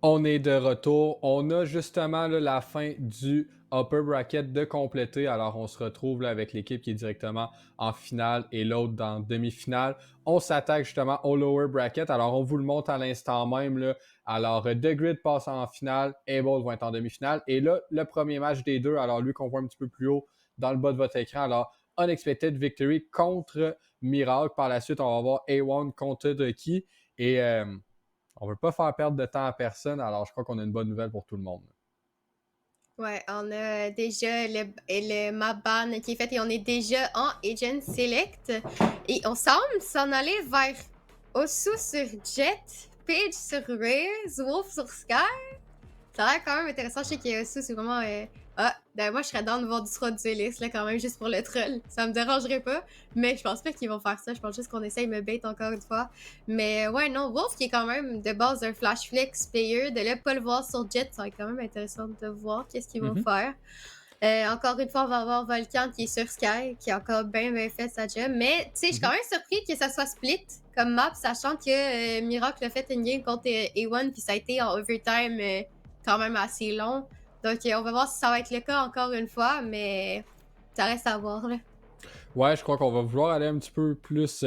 On est de retour. On a justement là, la fin du upper bracket de compléter. Alors, on se retrouve là, avec l'équipe qui est directement en finale et l'autre dans demi-finale. On s'attaque justement au lower bracket. Alors, on vous le montre à l'instant même. Là. Alors, The Grid passe en finale. Able va être en demi-finale. Et là, le premier match des deux. Alors, lui qu'on voit un petit peu plus haut dans le bas de votre écran. Alors, Unexpected Victory contre Miracle. Par la suite, on va voir A1 contre Ducky. Et on ne veut pas faire perdre de temps à personne, alors je crois qu'on a une bonne nouvelle pour tout le monde. Ouais, on a déjà le map ban qui est fait et on est déjà en Agent Select. Et on semble s'en aller vers Osu sur Jet, Page sur Raze, Wolf sur Sky. Ça a l'air quand même intéressant. Je sais que Osu, c'est vraiment. Ben moi, je serais down de voir du Srod dueliste, là, quand même, juste pour le troll. Ça me dérangerait pas. Mais je pense pas qu'ils vont faire ça. Je pense juste qu'on essaye de me bait encore une fois. Mais ouais, non, Wolf, qui est quand même de base un Flash Flex player, de là, pas le voir sur Jet, ça va être quand même intéressant de voir qu'est-ce qu'ils vont faire. Encore une fois, on va avoir Volcan qui est sur Sky, qui a encore bien fait sa job. Mais, tu sais, je suis quand même surpris que ça soit split comme map, sachant que Miracle a fait une game contre A1, puis ça a été en overtime quand même assez long. Donc, on va voir si ça va être le cas encore une fois, mais ça reste à voir, là. Ouais, je crois qu'on va vouloir aller un petit peu plus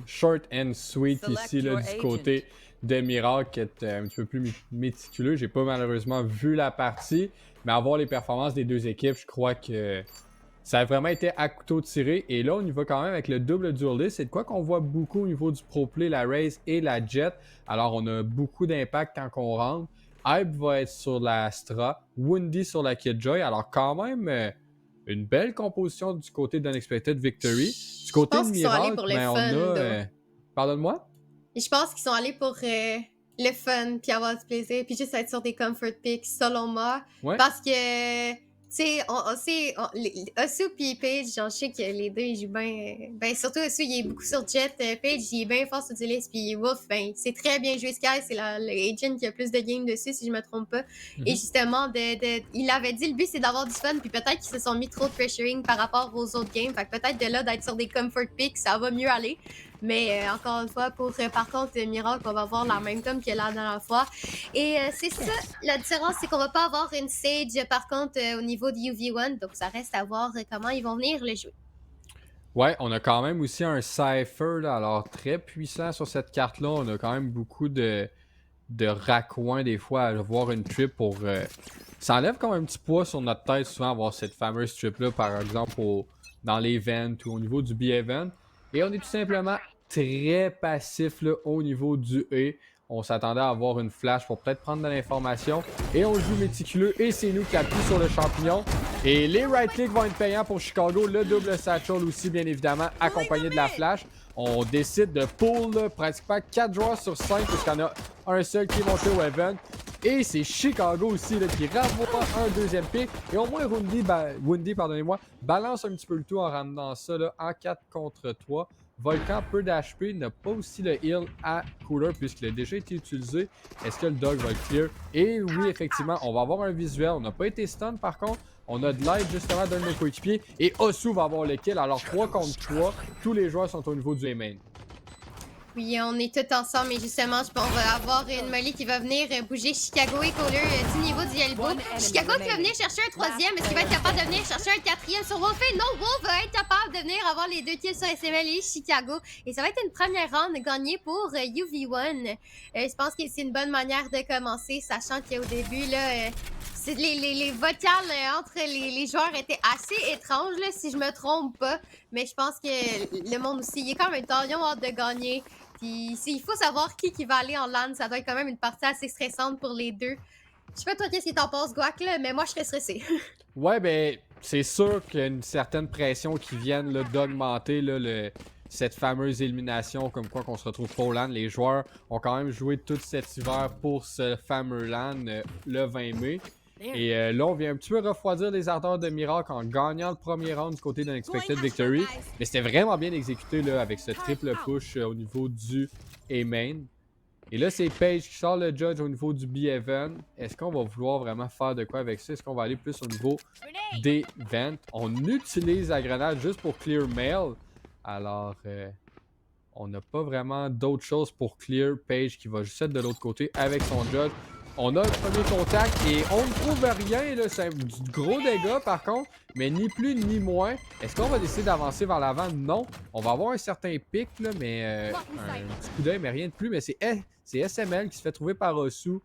short and sweet ici là, du côté de Miracle, qui est un petit peu plus méticuleux. J'ai pas malheureusement vu la partie, mais à voir les performances des deux équipes, je crois que ça a vraiment été à couteau tiré. Et là, on y va quand même avec le double duelist. C'est de quoi qu'on voit beaucoup au niveau du pro play, la Raze et la Jet. Alors, on a beaucoup d'impact quand on rentre. Hype va être sur la Astra, Woundy sur la Killjoy. Alors, quand même, une belle composition du côté d'Unexpected Victory. Du Je côté de pense qu'ils sont allés Miracle, pour le ben, on fun, a. though. Pardonne-moi? Et je pense qu'ils sont allés pour le fun, puis avoir du plaisir, puis juste être sur des comfort picks, selon moi. Ouais. Parce que, tu sais, on sait, Osu puis Page, j'en sais que les deux, ils jouent bien. Ben, surtout Osu, il est beaucoup sur Jet. Page, il est bien fort sur Duelist, puis Wolf, ben, c'est très bien joué Sky. C'est l'agent qui a plus de games dessus, si je me trompe pas. Et justement, il avait dit, le but, c'est d'avoir du fun, puis peut-être qu'ils se sont mis trop de pressuring par rapport aux autres games. Fait que peut-être de là, d'être sur des comfort picks, ça va mieux aller. Mais encore une fois, par contre, Miracle, on va avoir la même com que la dernière fois. Et c'est ça, la différence, c'est qu'on va pas avoir une Sage, par contre, au niveau de UV1. Donc, ça reste à voir comment ils vont venir le jouer. Ouais, on a quand même aussi un Cypher, là, alors très puissant sur cette carte-là. On a quand même beaucoup de raccoins des fois à voir une trip pour. Ça enlève comme un petit poids sur notre tête souvent avoir cette fameuse trip-là, par exemple dans l'event ou au niveau du B-event. Et on est tout simplement très passif là, au niveau du E. On s'attendait à avoir une flash pour peut-être prendre de l'information. Et on joue méticuleux et c'est nous qui appuie sur le champignon. Et les right clicks vont être payants pour Chicago. Le double satchel aussi, bien évidemment, accompagné de la flash. On décide de pull là, pratiquement 4 joueurs sur 5 puisqu'il y en a un seul qui est monté au event. Et c'est Chicago aussi là, qui renvoie un deuxième pick. Et au moins, Woundy balance un petit peu le tout en ramenant ça là, en 4 contre 3. Volcan, peu d'HP, n'a pas aussi le heal à Cooler puisqu'il a déjà été utilisé. Est-ce que le dog va le clear? Et oui, effectivement, on va avoir un visuel. On n'a pas été stun par contre. On a de l'aide justement d'un de nos coéquipiers. Et Osu va avoir le kill. Alors 3 contre 3. Tous les joueurs sont au niveau du A-main. Oui, on est tous ensemble, et justement, on va avoir une Molly qui va venir bouger Chicago et Caller du niveau du elbow. Chicago qui va venir chercher un troisième. Est-ce qu'il va être capable de venir chercher un quatrième sur Wolf? Non, Wolf va être capable de venir avoir les deux kills sur SML et Chicago. Et ça va être une première round gagnée pour UV1. Je pense que c'est une bonne manière de commencer, sachant qu'au début, là, les vocales entre les joueurs étaient assez étranges, là, si je me trompe pas. Mais je pense que le monde aussi, il est quand même temps, ils ont hâte de gagner. Puis il faut savoir qui va aller en LAN. Ça doit être quand même une partie assez stressante pour les deux. Je sais pas toi qu'est-ce que t'en penses, Guac, là, mais moi je serais stressée. Ouais, ben, c'est sûr qu'il y a une certaine pression qui vient d'augmenter cette fameuse élimination, comme quoi qu'on se retrouve pas au LAN. Les joueurs ont quand même joué tout cet hiver pour ce fameux LAN le 20 mai. Et là, on vient un petit peu refroidir les ardeurs de Miracle en gagnant le premier round du côté d'Unexpected Victory. Mais c'était vraiment bien exécuté là, avec ce triple push au niveau du A-main. Et là, c'est Page qui sort le judge au niveau du B-Event. Est-ce qu'on va vouloir vraiment faire de quoi avec ça? Est-ce qu'on va aller plus au niveau des ventes? On utilise la grenade juste pour clear mail. Alors, on n'a pas vraiment d'autre chose pour clear Page qui va juste être de l'autre côté avec son judge. On a le premier contact et on ne trouve rien, là. C'est du gros dégât par contre, mais ni plus ni moins. Est-ce qu'on va décider d'avancer vers l'avant? Non. On va avoir un certain pic, là, mais un petit coup d'œil, mais rien de plus. Mais c'est SML qui se fait trouver par Osu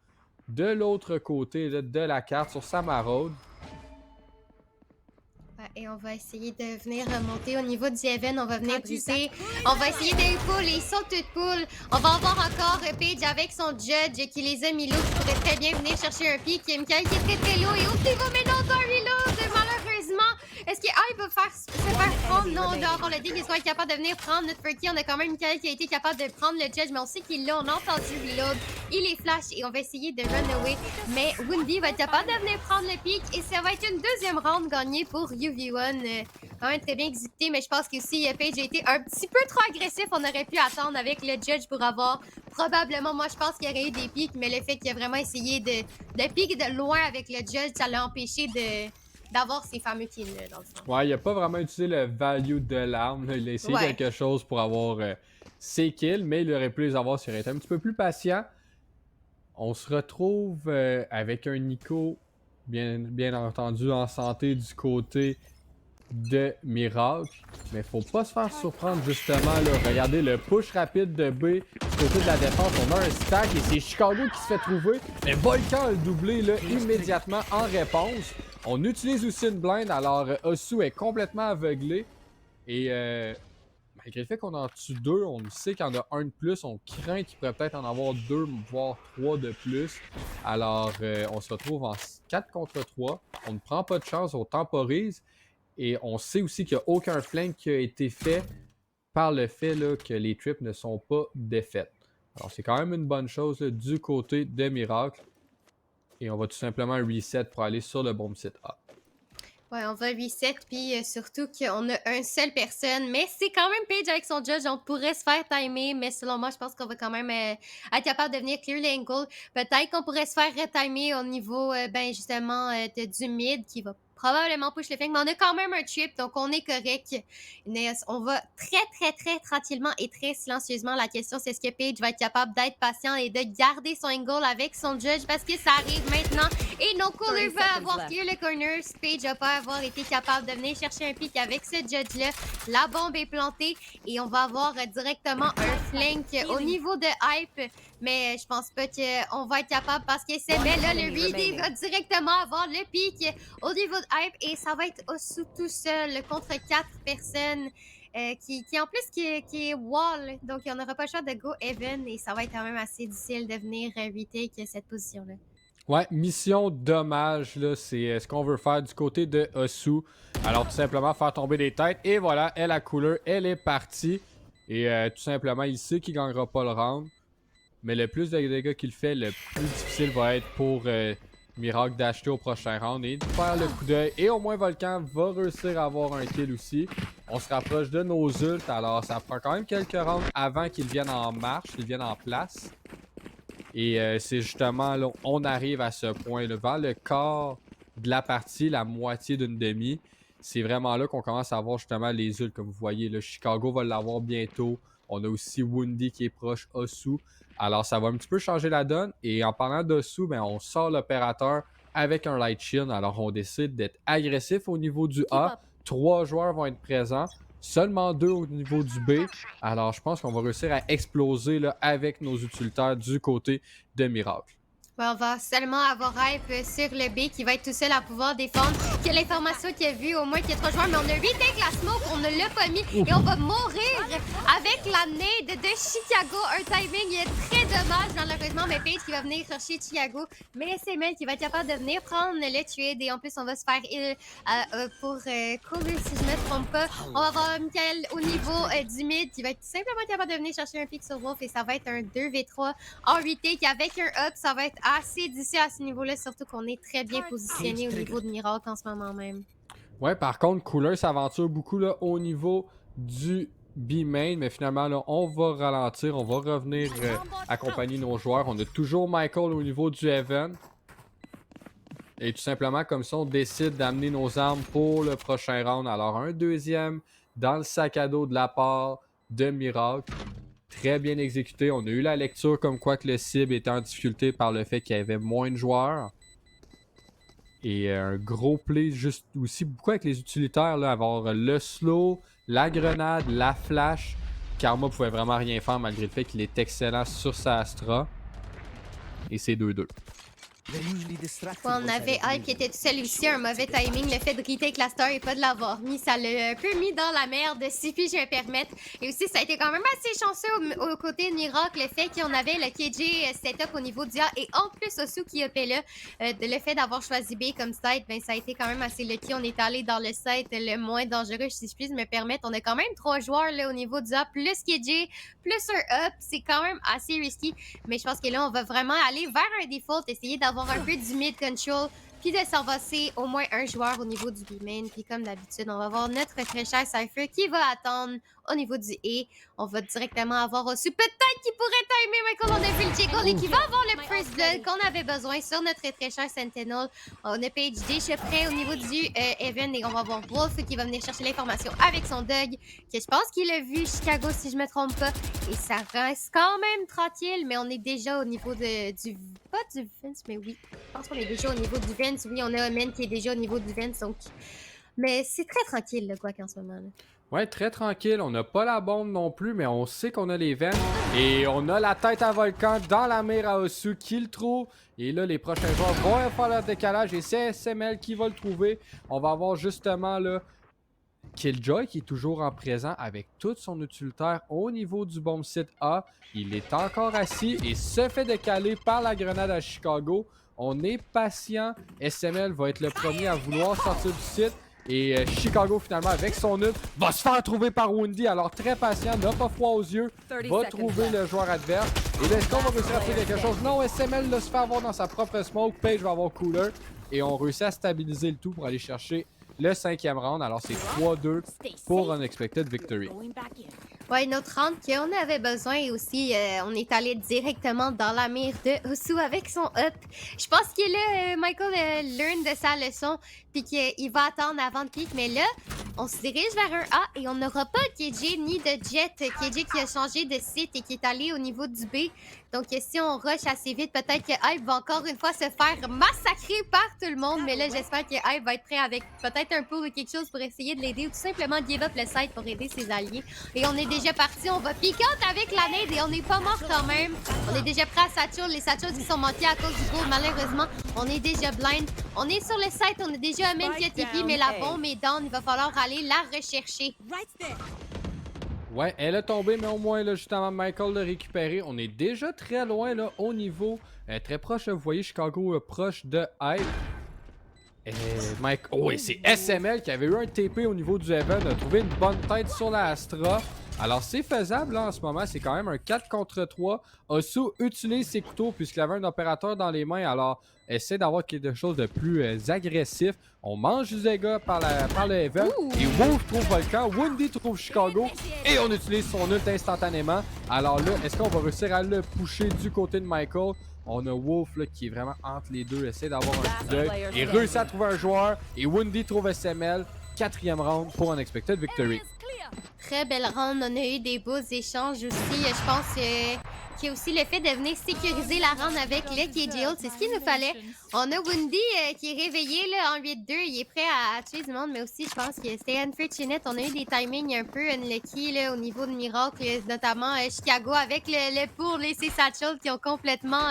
de l'autre côté là, de la carte sur Samaraude. Et on va essayer de venir monter au niveau du Heaven. On va venir briser. On va essayer de pull. Ils sont toutes pull. On va avoir encore Paige avec son Judge qui les a mis low. Qui pourrait très bien venir chercher un pic. Michael qui est très low. Et au niveau maintenant d'un reload, malheureusement. Est-ce que Hype va se faire prendre? Non, on doit avoir le deal qu'ils sont capables de venir prendre notre Furky. On a quand même Michael qui a été capable de prendre le Judge. Mais on sait qu'il l'a. On a entendu reload. Il est flash et on va essayer de run away. Mais Windy va être capable de venir prendre le pic. Et ça va être une deuxième round gagnée pour UV1. Quand même très bien exécuté, mais je pense que si Paige a été un petit peu trop agressif, on aurait pu attendre avec le Judge pour avoir probablement, moi je pense qu'il y aurait eu des pics, mais le fait qu'il a vraiment essayé de piquer de loin avec le Judge, ça l'a empêché d'avoir ces fameux kills dans le fond. Ouais, il a pas vraiment utilisé le value de l'arme. Il a essayé quelque chose pour avoir ses kills, mais il aurait pu les avoir s'il aurait été un petit peu plus patient. On se retrouve avec un Nico, bien entendu, en santé du côté de Miracle. Mais faut pas se faire surprendre justement là. Regardez le push rapide de B du côté de la défense. On a un stack et c'est Chicago qui se fait trouver. Mais Volcan a le doublé là, immédiatement en réponse. On utilise aussi une blind, alors Osu est complètement aveuglé. Et malgré le fait qu'on en tue deux, on sait qu'il y en a un de plus. On craint qu'il pourrait peut-être en avoir deux, voire trois de plus. Alors on se retrouve en 4 contre 3. On ne prend pas de chance, on temporise. Et on sait aussi qu'il n'y a aucun flank qui a été fait par le fait là, que les trips ne sont pas défaites. Alors c'est quand même une bonne chose là, du côté de Miracle. Et on va tout simplement reset pour aller sur le bomb site A. Ouais, on va reset, puis surtout qu'on a une seule personne, mais c'est quand même Paige avec son Judge, on pourrait se faire timer, mais selon moi, je pense qu'on va quand même être capable de venir clear l'angle. Peut-être qu'on pourrait se faire retimer au niveau, ben justement, du mid, qui va probablement push le flank, mais on a quand même un trip, donc on est correct. On va très tranquillement et très silencieusement. La question, c'est est-ce que Paige va être capable d'être patient et de garder son angle avec son Judge, parce que ça arrive maintenant. Et non, Cooler va avoir clear le corner. Paige va pas avoir été capable de venir chercher un pick avec ce Judge-là. La bombe est plantée et on va avoir directement un flank au niveau de Hype. Mais je pense pas qu'on va être capable parce que c'est là, le Reedy va directement avoir le pick au niveau de Hype et ça va être Osu tout seul contre 4 personnes. Qui en plus qui est wall, donc on n'aura pas le choix de go even et ça va être quand même assez difficile de venir retake cette position-là. Ouais, mission dommage, là, c'est ce qu'on veut faire du côté de Osu. Alors tout simplement faire tomber des têtes et voilà, elle a couleur, elle est partie. Et tout simplement, il sait qu'il gagnera pas le round. Mais le plus de dégâts qu'il fait, le plus difficile va être pour Miracle d'acheter au prochain round et de faire le coup d'œil. Et au moins Volcan va réussir à avoir un kill aussi. On se rapproche de nos ults, alors ça prend quand même quelques rounds avant qu'ils viennent en marche, qu'ils viennent en place. Et c'est justement là, on arrive à ce point là, vers le quart de la partie, la moitié d'une demi. C'est vraiment là qu'on commence à avoir justement les ults, comme vous voyez. Là, Chicago va l'avoir bientôt. On a aussi Windy qui est proche, Osu. Alors ça va un petit peu changer la donne. Et en parlant d'Osu, ben, on sort l'opérateur avec un light shield. Alors on décide d'être agressif au niveau du A. 3 joueurs vont être présents. Seulement 2 au niveau du B. Alors je pense qu'on va réussir à exploser là, avec nos utilitaires du côté de Miracle. Ben, on va seulement avoir Hype sur le B qui va être tout seul à pouvoir défendre. Qui a l'information qu'il a vu au moins qu'il y a 3 joueurs, mais on a retake la smoke, on ne l'a pas mis et on va mourir avec la nade de Chicago. Un timing très dommage malheureusement, mais Paige qui va venir chercher Chicago. Mais c'est Mel qui va être capable de venir prendre le trade et en plus on va se faire heal pour courir si je ne me trompe pas. On va avoir Michael au niveau du mid qui va être simplement capable de venir chercher un pick sur Wolf et ça va être un 2v3 en retake avec un up. Ça va être assez difficile à ce niveau-là, surtout qu'on est très bien positionné au niveau de Miracle en ce moment même. Ouais, par contre, Cooler s'aventure beaucoup là, au niveau du B-main, mais finalement, là, on va ralentir, on va revenir accompagner nos joueurs. On a toujours Michael au niveau du Heaven. Et tout simplement, comme ça, on décide d'amener nos armes pour le prochain round. Alors, un deuxième dans le sac à dos de la part de Miracle. très bien exécuté. On a eu la lecture comme quoi que le cible était en difficulté par le fait qu'il y avait moins de joueurs. Et un gros play juste aussi beaucoup avec les utilitaires, là, avoir le slow, la grenade, la flash. Karma pouvait vraiment rien faire malgré le fait qu'il est excellent sur sa Astra. Et c'est 2-2. On avait Hype qui était tout seul aussi, un mauvais timing. Le fait de retake la star et pas de l'avoir mis, ça l'a un peu mis dans la merde, si puis je vais me permettre. Et aussi, ça a été quand même assez chanceux au côté de Miracle, le fait qu'on avait le KJ setup au niveau du A et en plus Osu qui upait là. Le fait d'avoir choisi B comme site, ben, ça a été quand même assez lucky. On est allé dans le site le moins dangereux, si je puis me permettre. On a quand même 3 joueurs là, au niveau du A, plus KJ, plus un up. C'est quand même assez risky. Mais je pense que là, on va vraiment aller vers un default, essayer d'avoir un peu du mid control, puis de s'avancer au moins un joueur au niveau du B-main. Puis comme d'habitude, on va avoir notre très cher Cypher qui va attendre au niveau du A. On va directement avoir Osu. Peut-être qu'il pourrait timer, mais comme on a vu le J-Call et qui va avoir le first blood qu'on avait besoin sur notre très cher Sentinel. On a PhD, je suis prêt au niveau du Evan et on va avoir Wolf qui va venir chercher l'information avec son Doug, que je pense qu'il a vu Chicago si je me trompe pas. Et ça reste quand même tranquille, mais on est déjà au niveau du... Pas du Vince, mais oui. Je pense qu'on est déjà au niveau du Vince. Oui, on a Omen qui est déjà au niveau du Vince, donc... Mais c'est très tranquille, le Quack, en ce moment. Là. Ouais, très tranquille. On n'a pas la bombe non plus, mais on sait qu'on a les veines. Et on a la tête à Volcan dans la mire à Osu qui le trouve. Et là, les prochains joueurs vont faire leur décalage et c'est SML qui va le trouver. On va avoir justement là Killjoy qui est toujours en présent avec tout son utilitaire au niveau du bomb site A. Il est encore assis et se fait décaler par la grenade à Chicago. On est patient. SML va être le premier à vouloir sortir du site. Et Chicago, finalement, avec son ult, va se faire trouver par Woundy. Alors, très patient, n'a pas froid aux yeux, va trouver le joueur adverse. Et là, est-ce qu'on va réussir à faire quelque chose? Non, SML là, se fait avoir dans sa propre smoke. Page va avoir Cooler. Et on réussit à stabiliser le tout pour aller chercher le 5e round. Alors, c'est 3-2 pour Unexpected Victory. Ouais, notre round qu'on avait besoin et aussi, on est allé directement dans la mire de Osu avec son up. Je pense que là, Michael learn de sa leçon puis qu'il va attendre avant de pique. Mais là, on se dirige vers un A et on n'aura pas KJ ni de Jet. KJ qui a changé de site et qui est allé au niveau du B. Donc, si on rush assez vite, peut-être que Hype va encore une fois se faire massacrer par tout le monde. Mais là, j'espère que Hype va être prêt avec peut-être un pool ou quelque chose pour essayer de l'aider ou tout simplement give up le site pour aider ses alliés. Et on est déjà parti, on va pick out avec la nade et on n'est pas mort quand même. On est déjà prêt à Satchel, les Satchels qui sont manqués à cause du goal. Malheureusement, on est déjà blind. On est sur le site, on a déjà un main qui a TP, mais la bombe est down. Il va falloir aller la rechercher. Ouais, elle a tombé, mais au moins, là, justement, Michael l'a récupéré. On est déjà très loin, là, au niveau. Très proche, vous voyez, Chicago proche de Hype. Mike... Oh, et c'est SML qui avait eu un TP au niveau du Heaven, a trouvé une bonne tête sur la Astra. Alors, c'est faisable, là, en ce moment. C'est quand même un 4 contre 3. Osu utilise ses couteaux puisqu'il avait un opérateur dans les mains. Alors, essaie d'avoir quelque chose de plus agressif. On mange du dégât par le Heaven. Et Wolf trouve Volcan. Woundy trouve Chicago. Et on utilise son ult instantanément. Alors là, est-ce qu'on va réussir à le pusher du côté de Michael? On a Wolf là, qui est vraiment entre les deux. Essaie d'avoir un coup d'œil. Et réussit à trouver un joueur. Et Woundy trouve SML. 4e round pour Unexpected Victory. Très belle round. On a eu des beaux échanges aussi. Je pense qu'il y a aussi le fait de venir sécuriser la round avec le KJ. C'est ce qu'il nous fallait. On a Woundy qui est réveillé là, en 8-2. Il est prêt à tuer du monde, mais aussi, je pense que c'était unfortunate. On a eu des timings un peu unlucky là, au niveau de Miracle, notamment Chicago avec le pour les Satchels qui ont complètement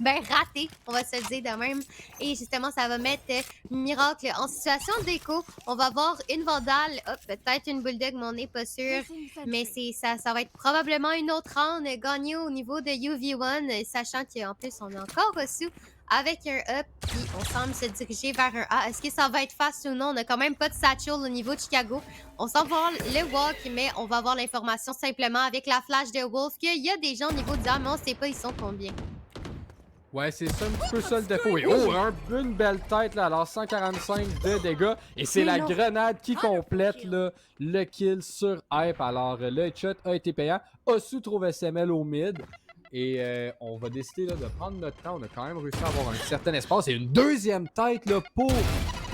raté, on va se le dire de même. Et justement, ça va mettre Miracle en situation d'écho. On va avoir une Vandale, peut-être une Bulldog, mais on n'est pas sûr. Mais ça va être probablement une autre round gagnée au niveau de UV1, sachant qu'en plus, on a encore reçu avec un up, puis on semble se diriger vers un A. Est-ce que ça va être fast ou non? On n'a quand même pas de satchel au niveau de Chicago. On s'en va voir le walk, mais on va avoir l'information simplement avec la flash de Wolf qu'il y a des gens au niveau du A, mais on sait pas ils sont combien. Ouais, c'est ça un petit peu ça le défaut. Et oh, une belle tête là, alors 145 de dégâts. Et c'est la grenade qui complète là, le kill sur Hype. Alors le headshot a été payant. Osu trouve SML au mid. Et on va décider là, de prendre notre temps. On a quand même réussi à avoir un certain espace. Et une deuxième tête là, pour...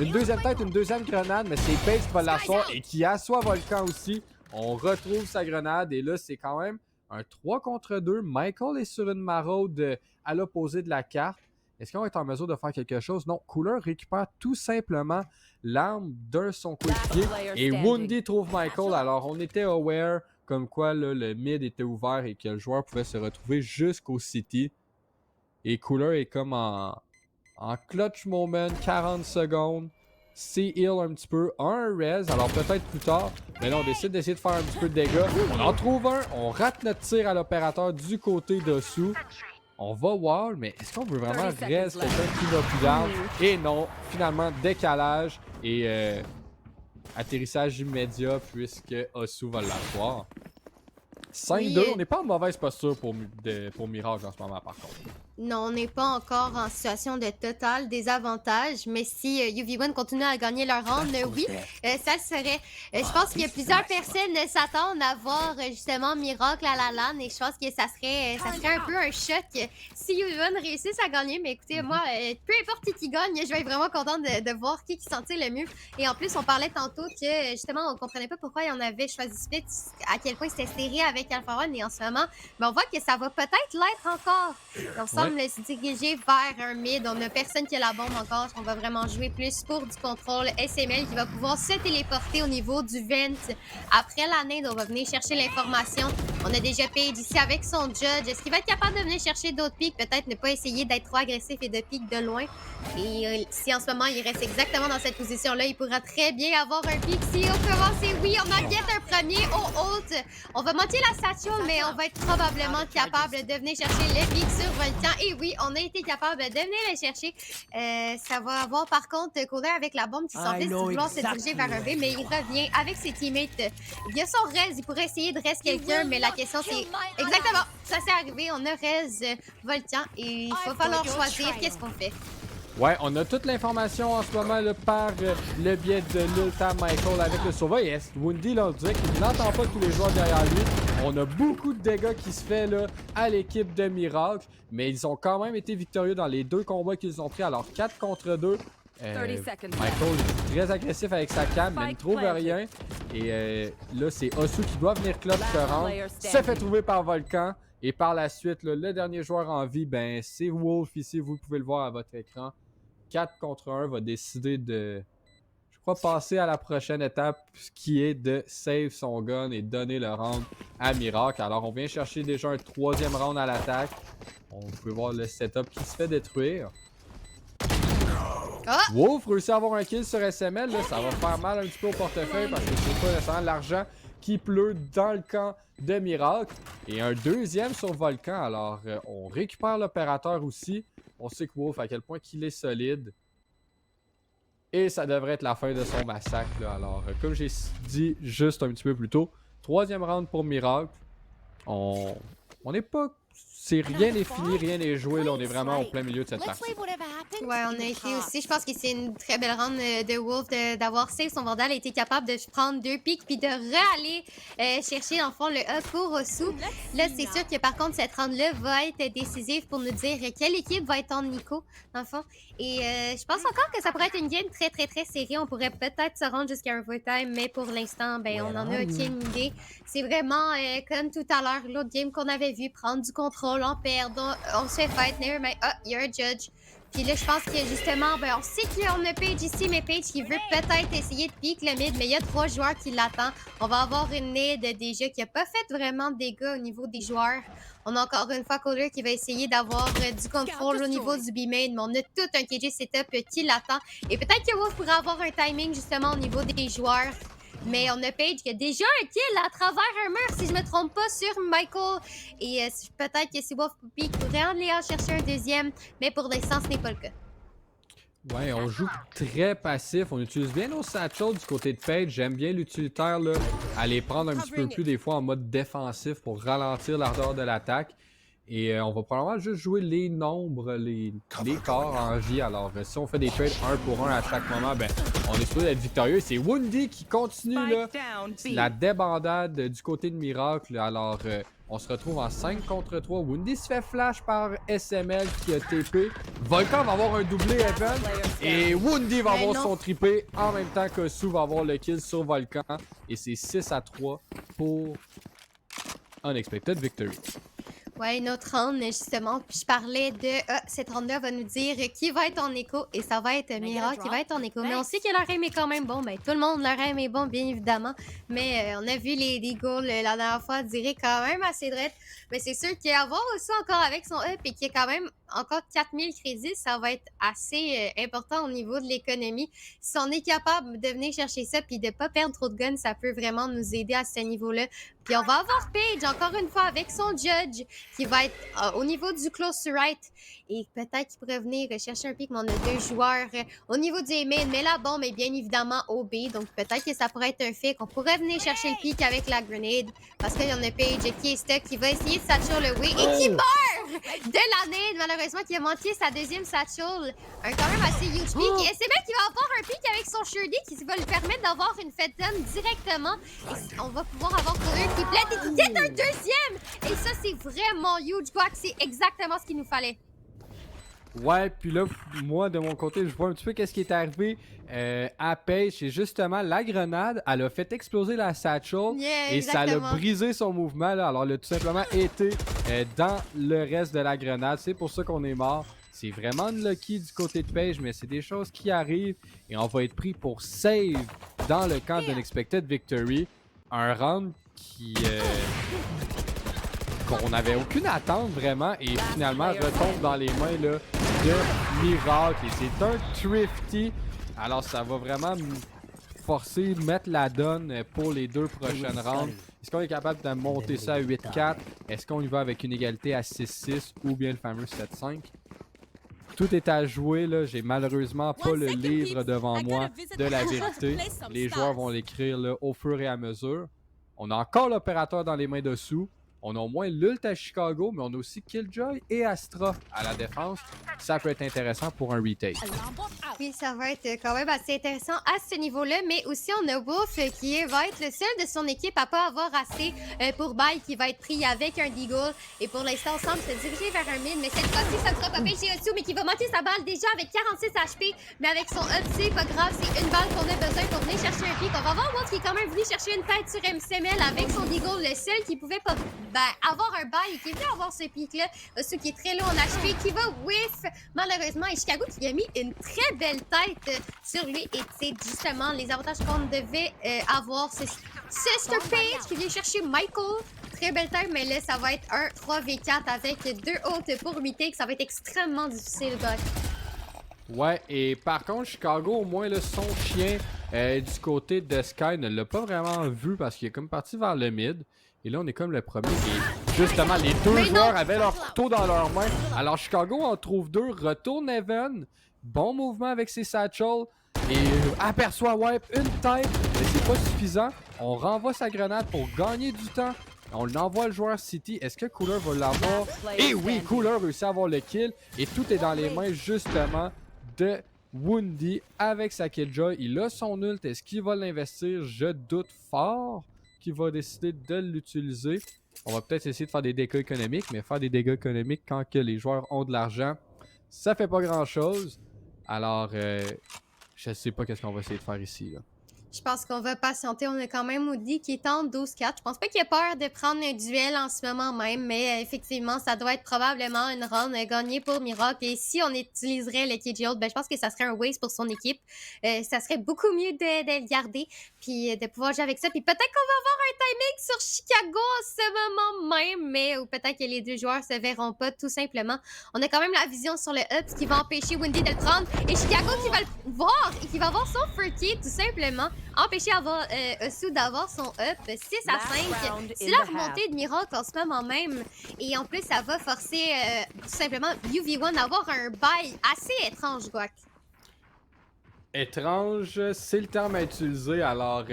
Une deuxième tête, une deuxième grenade. Mais c'est Pace qui va l'asseoir et qui assoit Volcan aussi. On retrouve sa grenade. Et là, c'est quand même un 3 contre 2. Michael est sur une maraude à l'opposé de la carte. Est-ce qu'on va être en mesure de faire quelque chose? Non, Cooler récupère tout simplement l'arme de son coéquipier et Woundy trouve Michael. Alors, on était aware comme quoi là, le mid était ouvert et que le joueur pouvait se retrouver jusqu'au city. Et Cooler est comme en clutch moment, 40 secondes. C'est heal un petit peu, un res, alors peut-être plus tard. Mais là, on décide d'essayer de faire un petit peu de dégâts. On en trouve un, on rate notre tir à l'opérateur du côté dessous. On va wall, mais est-ce qu'on veut vraiment res quelqu'un qui va plus down? Et non, finalement, décalage et atterrissage immédiat puisque Osu va l'avoir. 5-2, Oui. on n'est pas en mauvaise posture pour Mirage en ce moment par contre. Non, on n'est pas encore en situation de total désavantage, mais si UV1 continue à gagner leur round, oui, ça le serait. Je pense que plusieurs personnes s'attendent à voir justement Miracle à la LAN et je pense que ça serait un peu un choc si UV1 réussisse à gagner. Mais écoutez, moi, peu importe qui gagne, je vais être vraiment contente de voir qui s'en tire le mieux. Et en plus, on parlait tantôt que justement, on comprenait pas pourquoi il en avait choisi Split, à quel point c'était serré avec Alpha One et en ce moment, ben, on voit que ça va peut-être l'être encore. On semble se diriger vers un mid. On n'a personne qui a la bombe encore. On va vraiment jouer plus pour du contrôle. SML qui va pouvoir se téléporter au niveau du vent. Après la nade, on va venir chercher l'information. On a déjà Paige ici avec son judge. Est-ce qu'il va être capable de venir chercher d'autres pics? Peut-être ne pas essayer d'être trop agressif et de pique de loin. Et si en ce moment, il reste exactement dans cette position-là, il pourra très bien avoir un pic. Si on commence, oui, on a get un premier au haute. On va monter la statue, mais on va être probablement capable de venir chercher les pics sur Volcan. Et oui, on a été capable de venir les chercher. Ça va avoir par contre Cooler avec la bombe qui semblait vouloir se diriger vers un B, mais il revient avec ses teammates. Il y a son res, il pourrait essayer de res quelqu'un, mais la question c'est exactement, ça s'est arrivé, on a res Volcan et il va falloir choisir qu'est-ce qu'on fait. Ouais, on a toute l'information en ce moment là, par le biais de l'Ulta Michael avec le sauveur. Et Woundy, là, on dirait qu'il n'entend pas tous les joueurs derrière lui. On a beaucoup de dégâts qui se fait là, à l'équipe de Miracle, mais ils ont quand même été victorieux dans les deux combats qu'ils ont pris. Alors 4 contre 2. Michael est très agressif avec sa cam, mais il ne trouve rien. Et là, c'est Osu qui doit venir clutch se rendre. Se fait trouver par Volcan. Et par la suite, là, le dernier joueur en vie, ben, c'est Wolf ici. Vous pouvez le voir à votre écran. 4 contre 1 va décider de, je crois, passer à la prochaine étape, ce qui est de save son gun et donner le round à Miracle. Alors, on vient chercher déjà un troisième round à l'attaque. On peut voir le setup qui se fait détruire. Ah! Wolf réussit à avoir un kill sur SML. Là, ça va faire mal un petit peu au portefeuille parce que c'est pas nécessairement l'argent qui pleut dans le camp de Miracle. Et un deuxième sur Volcan. Alors, on récupère l'opérateur aussi. On sait que Wolf, à quel point qu'il est solide. Et ça devrait être la fin de son massacre. Là. Alors, comme j'ai dit juste un petit peu plus tôt, troisième round pour Miracle. On n'est pas... rien n'est fini, rien n'est joué. Là, on est vraiment au plein milieu de cette partie. Ouais, on a été aussi. Je pense que c'est une très belle round de Wolf d'avoir save son Vandal, a été capable de prendre 2 pics puis de réaller chercher, en fond, le A pour Osu. Là, c'est sûr que par contre, cette round-là va être décisive pour nous dire quelle équipe va être en Nico, dans le fond. Et je pense encore que ça pourrait être une game très, très, très serrée. On pourrait peut-être se rendre jusqu'à un overtime, mais pour l'instant, ben, on en a aucune idée. C'est vraiment comme tout à l'heure, l'autre game qu'on avait vu, prendre du contrôle, en perdre, on se fait fight, never mind. Ah, il y a un judge. Puis là, je pense que justement, ben, on sait qu'on a Paige ici, mais Paige qui veut peut-être essayer de pique le mid, mais il y a 3 joueurs qui l'attendent. On va avoir une nade déjà qui n'a pas fait vraiment de dégâts au niveau des joueurs. On a encore une fois Cooler qui va essayer d'avoir du contrôle au niveau du B-main, mais on a tout un KJ setup qui l'attend. Et peut-être que Wolf pourrait avoir un timing justement au niveau des joueurs. Mais on a Paige qui a déjà un kill à travers un mur, si je me trompe pas, sur Michael. Et peut-être que si Wolf Poppy pourrait aller en chercher un deuxième, mais pour l'instant, ce n'est pas le cas. Ouais, on joue très passif. On utilise bien nos satchels du côté de Paige. J'aime bien l'utilitaire, là, aller prendre un petit peu plus des fois en mode défensif pour ralentir l'ardeur de l'attaque. Et on va probablement juste jouer les nombres, les corps en vie. Alors, si on fait des trades 1 pour 1 à chaque moment, ben, on est supposé être victorieux. C'est Woundy qui continue là, la débandade du côté de Miracle. Alors, on se retrouve en 5 contre 3. Woundy se fait flash par SML qui a TP. Volcan va avoir un doublé Evan. Et Woundy va avoir son trippé en même temps que Sue va avoir le kill sur Volcan. Et c'est 6 à 3 pour Unexpected Victory. Ouais, notre round, justement, puis je parlais de cette round-là va nous dire qui va être en écho et ça va être Mira qui va être en écho. Mais on sait que leur aim est quand même bon. Ben, tout le monde, leur aim est bon, bien évidemment. Mais on a vu les goals la dernière fois durer quand même assez droite. Mais c'est sûr qu'avoir aussi encore avec son up et qu'il y a quand même encore 4000 crédits, ça va être assez important au niveau de l'économie. Si on est capable de venir chercher ça puis de pas perdre trop de guns, ça peut vraiment nous aider à ce niveau-là. Puis on va avoir Paige, encore une fois, avec son judge, qui va être au niveau du close to right. Et peut-être qu'il pourrait venir chercher un pick, mais on a 2 joueurs au niveau du main. Mais la bombe est bien évidemment au B. Donc peut-être que ça pourrait être un fait qu'on pourrait venir chercher le pick avec la grenade. Parce qu'il y en a Paige qui est stuck, qui va essayer de satchel le way et qui meurt de la nade. Malheureusement, qui a manqué sa deuxième satchel. Un quand même assez huge pick. Et c'est bien qu'il va avoir un pick avec son Shirley qui va lui permettre d'avoir une fête done directement. Et on va pouvoir avoir pour eux qui plaît et qui tête un deuxième. Et ça, c'est vraiment huge, quoi. C'est exactement ce qu'il nous fallait. Ouais, puis là, moi, de mon côté, je vois un petit peu qu'est-ce qui est arrivé à Paige. Et justement, la grenade, elle a fait exploser la satchel et ça l'a brisé son mouvement. Là. Alors, elle a tout simplement été dans le reste de la grenade. C'est pour ça qu'on est mort. C'est vraiment unlucky du côté de Paige, mais c'est des choses qui arrivent et on va être pris pour save dans le camp d'Unexpected Victory. Un round qui... qu'on n'avait aucune attente vraiment et finalement retombe dans les mains là, de Miracle. Et c'est un Thrifty. Alors ça va vraiment forcer, mettre la donne pour les 2 prochaines rounds. Est-ce qu'on est capable de monter ça à 8-4? Est-ce qu'on y va avec une égalité à 6-6 ou bien le fameux 7-5? Tout est à jouer, là. J'ai malheureusement pas le livre devant moi de la vérité. Les joueurs vont l'écrire là, au fur et à mesure. On a encore l'opérateur dans les mains dessous. On a au moins l'ult à Chicago, mais on a aussi Killjoy et Astra à la défense. Ça peut être intéressant pour un retake. Oui, ça va être quand même assez intéressant à ce niveau-là, mais aussi on a Wolf qui va être le seul de son équipe à pas avoir assez pour bail qui va être pris avec un Deagle. Et pour l'instant, on semble se diriger vers un mid, mais cette fois-ci, ça ne sera pas chez Osu, mais qui va manquer sa balle déjà avec 46 HP. Mais avec son up, c'est pas grave, c'est une balle qu'on a besoin pour venir chercher un pick. On va voir Wolf qui est quand même venu chercher une tête sur MCML avec son Deagle, le seul qui pouvait pas avoir un bail et qui est venu avoir ce pick-là. Osu qui est très low en HP, qui va whiff malheureusement. Et Chicago qui a mis une très belle tête sur lui. Et c'est justement les avantages qu'on devait avoir. C'est Sister Paige qui vient chercher Michael. Très belle tête, mais là, ça va être un 3v4 avec 2 hôtes pour retake. Ça va être extrêmement difficile, Doc. Ouais, et par contre, Chicago, au moins, là, son chien du côté de Sky ne l'a pas vraiment vu parce qu'il est comme parti vers le mid. Et là, on est comme le premier. Et justement, les 2 joueurs avaient leur couteau dans leurs mains. Alors, Chicago en trouve 2, retourne Evan. Bon mouvement avec ses satchels. Et aperçoit Wipe une tête. Mais c'est pas suffisant. On renvoie sa grenade pour gagner du temps. On l'envoie le joueur City. Est-ce que Cooler va l'avoir? Et oui, Cooler réussit à avoir le kill. Et tout est dans les mains, justement, de Woundy avec sa Killjoy. Il a son ult. Est-ce qu'il va l'investir? Je doute fort qu'il va décider de l'utiliser. On va peut-être essayer de faire des dégâts économiques, mais faire des dégâts économiques quand que les joueurs ont de l'argent, ça fait pas grand-chose. Alors, je sais pas qu'est-ce qu'on va essayer de faire ici, là. Je pense qu'on va patienter. On a quand même Woody qui est en 12-4. Je pense pas qu'il ait peur de prendre un duel en ce moment même, mais effectivement, ça doit être probablement une run gagnée pour Miracle. Et si on utiliserait le KJ, ben, je pense que ça serait un waste pour son équipe. Ça serait beaucoup mieux de le garder, puis de pouvoir jouer avec ça. Puis peut-être qu'on va avoir un timing sur Chicago en ce moment même, mais ou peut-être que les 2 joueurs se verront pas, tout simplement. On a quand même la vision sur le up, ce qui va empêcher Wendy de le prendre. Et Chicago qui va le voir et qui va avoir son furky, tout simplement. Empêcher Osu d'avoir son up 6 à 5. C'est la remontée de Miracle en ce moment même. Et en plus, ça va forcer tout simplement UV1 à avoir un bail assez étrange, Guac. Étrange, c'est le terme à utiliser. Alors,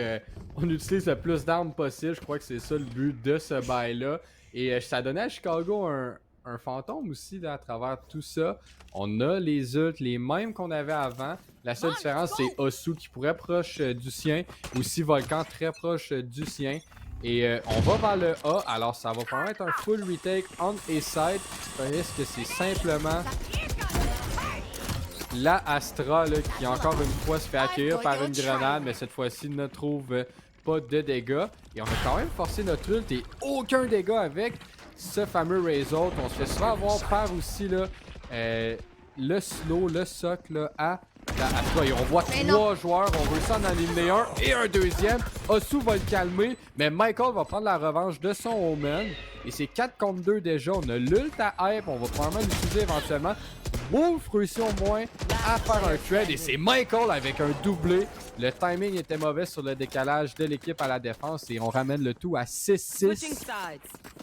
on utilise le plus d'armes possible. Je crois que c'est ça le but de ce bail-là. Et ça donnait à Chicago un fantôme aussi là, à travers tout ça. On a les ults, les mêmes qu'on avait avant. La seule différence, c'est Osu qui pourrait proche du sien. Aussi Volcan très proche du sien. Et on va vers le A. Alors ça va permettre un full retake on A side. Le risque, c'est simplement la Astra là, qui encore une fois se fait accueillir par une grenade. Mais cette fois-ci ne trouve pas de dégâts. Et on a quand même forcé notre ult et aucun dégât avec ce fameux Razor. On se fait souvent avoir par aussi là, le slow, le soc là, à toi. Et on voit trois joueurs, on veut ça en éliminer un et un deuxième. Osu va le calmer, mais Michael va prendre la revanche de son Omen. Et c'est 4 contre 2 déjà. On a l'ult à hype, on va probablement l'utiliser éventuellement. Wolf réussit au moins à faire un trade et c'est Michael avec un doublé. Le timing était mauvais sur le décalage de l'équipe à la défense et on ramène le tout à 6-6.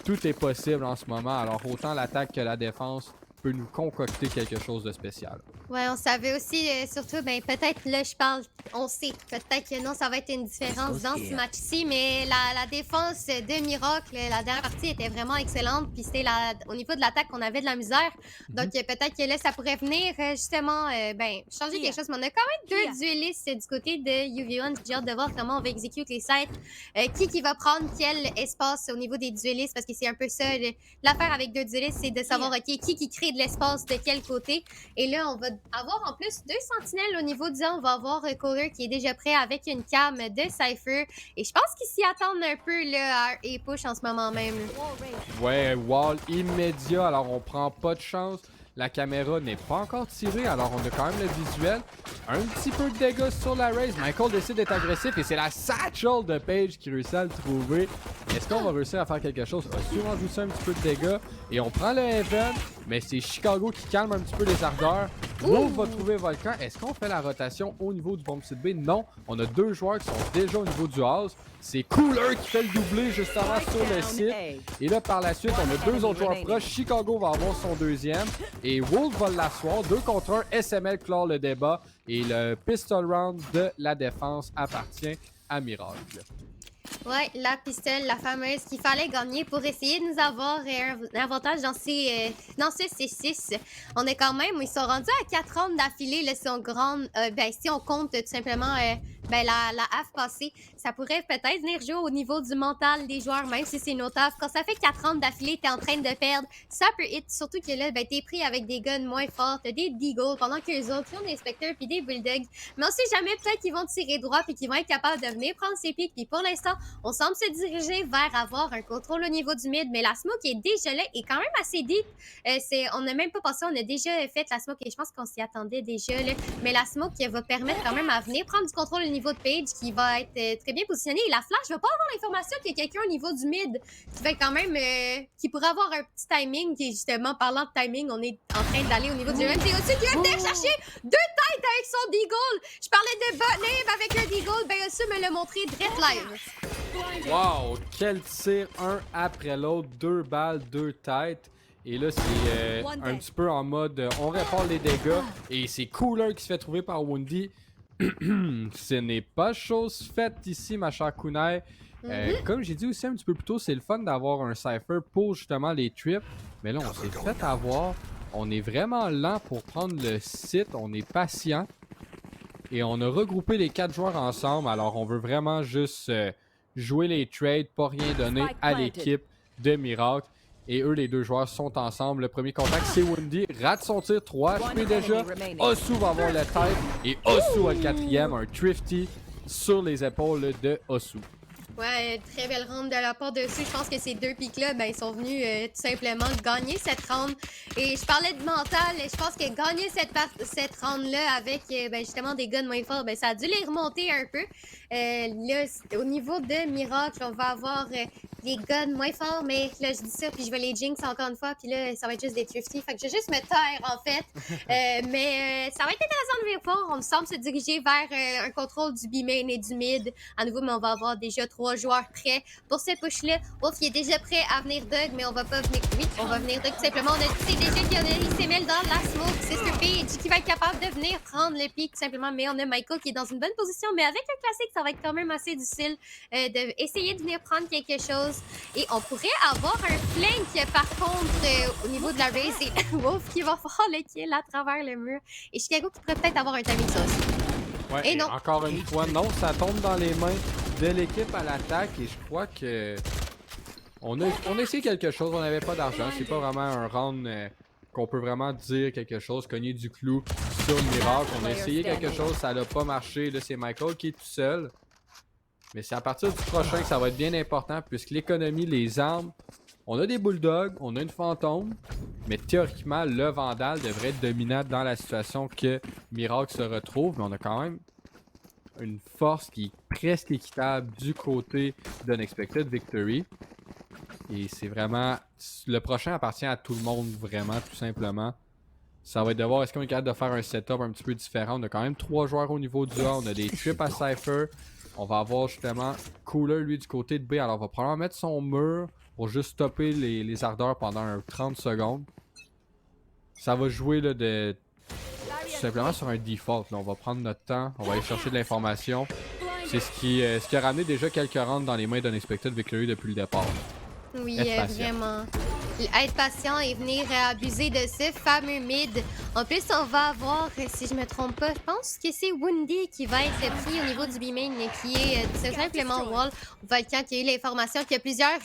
Tout est possible en ce moment, alors autant l'attaque que la défense peut nous concocter quelque chose de spécial. Ouais, on savait aussi, surtout, ben peut-être là, je parle, on sait, peut-être que non, ça va être une différence dans ce match-ci, mais la défense de Miracle, la dernière partie était vraiment excellente, puis c'était au niveau de l'attaque qu'on avait de la misère, donc peut-être que là, ça pourrait venir justement, changer quelque chose, mais on a quand même deux duellistes du côté de UV1, j'ai hâte de voir comment on va exécuter les sites, qui va prendre quel espace au niveau des duellistes, parce que c'est un peu ça, l'affaire avec deux duellistes, c'est de savoir, ok, qui crée de l'espace de quel côté, et là, on va avoir en plus 2 sentinelles au niveau du on va avoir Kohler qui est déjà prêt avec une cam de Cypher. Et je pense qu'ils s'y attendent un peu là, et push en ce moment même. Ouais, wall immédiat, alors on prend pas de chance. La caméra n'est pas encore tirée, alors on a quand même le visuel. Un petit peu de dégâts sur la raise. Michael décide d'être agressif et c'est la satchel de Page qui réussit à le trouver. Est-ce qu'on va réussir à faire quelque chose? On va sûrement juste un petit peu de dégâts. Et on prend le Heaven, mais c'est Chicago qui calme un petit peu les ardeurs. Wolf va trouver Volcan. Est-ce qu'on fait la rotation au niveau du bomb site B? Non. On a 2 joueurs qui sont déjà au niveau du house. C'est Cooler qui fait le doublé juste avant sur le site. Et là, par la suite, on a 2 autres joueurs proches. Chicago va avoir son deuxième. Et Wolf va l'asseoir. 2 contre 1. SML clore le débat. Et le pistol round de la défense appartient à Miracle. Ouais, la pistole, la fameuse qu'il fallait gagner pour essayer de nous avoir un avantage dans ce C6. On est quand même, ils sont rendus à 4 rounds d'affilée, là, si on compte tout simplement la half passée, ça pourrait peut-être venir jouer au niveau du mental des joueurs, même si c'est notre half. Quand ça fait 4 rounds d'affilée, t'es en train de perdre, ça peut hit, surtout que là, t'es pris avec des guns moins forts, t'as des Deagle, pendant que les autres, ils ont des Spectres puis des Bulldogs. Mais on sait jamais, peut-être qu'ils vont tirer droit puis qu'ils vont être capables de venir prendre ses pics. Puis pour l'instant, on semble se diriger vers avoir un contrôle au niveau du mid, mais la smoke est déjà là et quand même assez deep. On n'a même pas pensé, on a déjà fait la smoke et je pense qu'on s'y attendait déjà. Là. Mais la smoke qui va permettre quand même à venir prendre du contrôle au niveau de Page qui va être très bien positionné. Et la flash va pas avoir l'information qu'il y a quelqu'un au niveau du mid qui va quand même, qui pourrait avoir un petit timing. Qui justement, parlant de timing, on est en train d'aller au niveau du MT aussi qui va venir chercher 2 têtes avec son Deagle. Je parlais de Botname avec un Deagle, ben ça me l'a montré direct live. Wow, quel tir un après l'autre, 2 balles, 2 têtes. Et là, c'est un petit peu en mode on répare les dégâts. Et c'est Cooler qui se fait trouver par Woundy. Ce n'est pas chose faite ici, ma chère Kunai. Comme j'ai dit aussi un petit peu plus tôt, c'est le fun d'avoir un Cypher pour justement les trips. Mais là, on s'est fait avoir. On est vraiment lent pour prendre le site. On est patient. Et on a regroupé les 4 joueurs ensemble. Alors, on veut vraiment juste jouer les trades, pas rien donner à l'équipe de Miracle. Et eux, les 2 joueurs sont ensemble. Le premier contact, c'est Woundy. Rate son tir, 3 HP déjà. Osu va avoir le tête. Et Osu a le 4e, un Thrifty sur les épaules de Osu. Ouais, très belle round de la part de ceux. Je pense que ces 2 pics-là, ils sont venus tout simplement gagner cette round. Et je parlais de mental, je pense que gagner cette round-là avec justement des guns moins forts, ça a dû les remonter un peu. Là, au niveau de Miracle, on va avoir des guns moins forts, mais là, je dis ça, puis je vais les jinx encore une fois, puis là, ça va être juste des thrifty. Fait que je vais juste me taire, en fait. Mais ça va être intéressant de venir voir. On semble se diriger vers un contrôle du B-main et du mid. À nouveau, mais on va avoir déjà 3 joueurs prêts pour ce push-là. Wolf, il est déjà prêt à venir Doug, mais on va pas venir. Oui, on va venir Doug tout simplement. C'est déjà qu'il y a ICML dans la smoke. C'est ce Page qui va être capable de venir prendre le pic tout simplement. Mais on a Michael qui est dans une bonne position. Mais avec un classique, ça va être quand même assez difficile d'essayer de venir prendre quelque chose. Et on pourrait avoir un flank par contre au niveau de la race. Et Wolf qui va faire le kill à travers le mur. Et Chicago qui pourrait peut-être avoir un timing ça aussi. Ouais, et non. Encore une fois, non, ça tombe dans les mains de l'équipe à l'attaque et je crois que on a essayé quelque chose, on n'avait pas d'argent, c'est pas vraiment un round qu'on peut vraiment dire quelque chose, cogner du clou sur Miracle. On a essayé quelque chose, ça n'a pas marché, là c'est Michael qui est tout seul. Mais c'est à partir du prochain que ça va être bien important, puisque l'économie, les armes, on a des bulldogs, on a une fantôme, mais théoriquement, le Vandal devrait être dominant dans la situation que Miracle se retrouve, mais on a quand même une force qui est presque équitable du côté d'Unexpected Victory. Et c'est vraiment... Le prochain appartient à tout le monde, vraiment, tout simplement. Ça va être de voir est-ce qu'on est capable de faire un setup un petit peu différent. On a quand même 3 joueurs au niveau du A, on a des trips à Cypher. On va avoir justement Cooler, lui, du côté de B. Alors, on va probablement mettre son mur pour juste stopper les ardeurs pendant 30 secondes. Ça va jouer là, tout simplement sur un default. Là. On va prendre notre temps, on va aller chercher de l'information. C'est ce qui a ramené déjà quelques rounds dans les mains d'Unexpected Victory depuis le départ. Oui, vraiment. Être patient et venir abuser de ce fameux mid. En plus, on va avoir, si je me trompe pas, je pense que c'est Woundy qui va être pris au niveau du B-main, qui est tout simplement Wall. Volcan qui a eu l'information qu'il y a plusieurs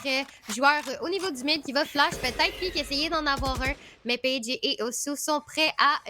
joueurs au niveau du mid qui va flash. Peut-être lui qui essayer d'en avoir un, mais Paige et Osu sont prêts à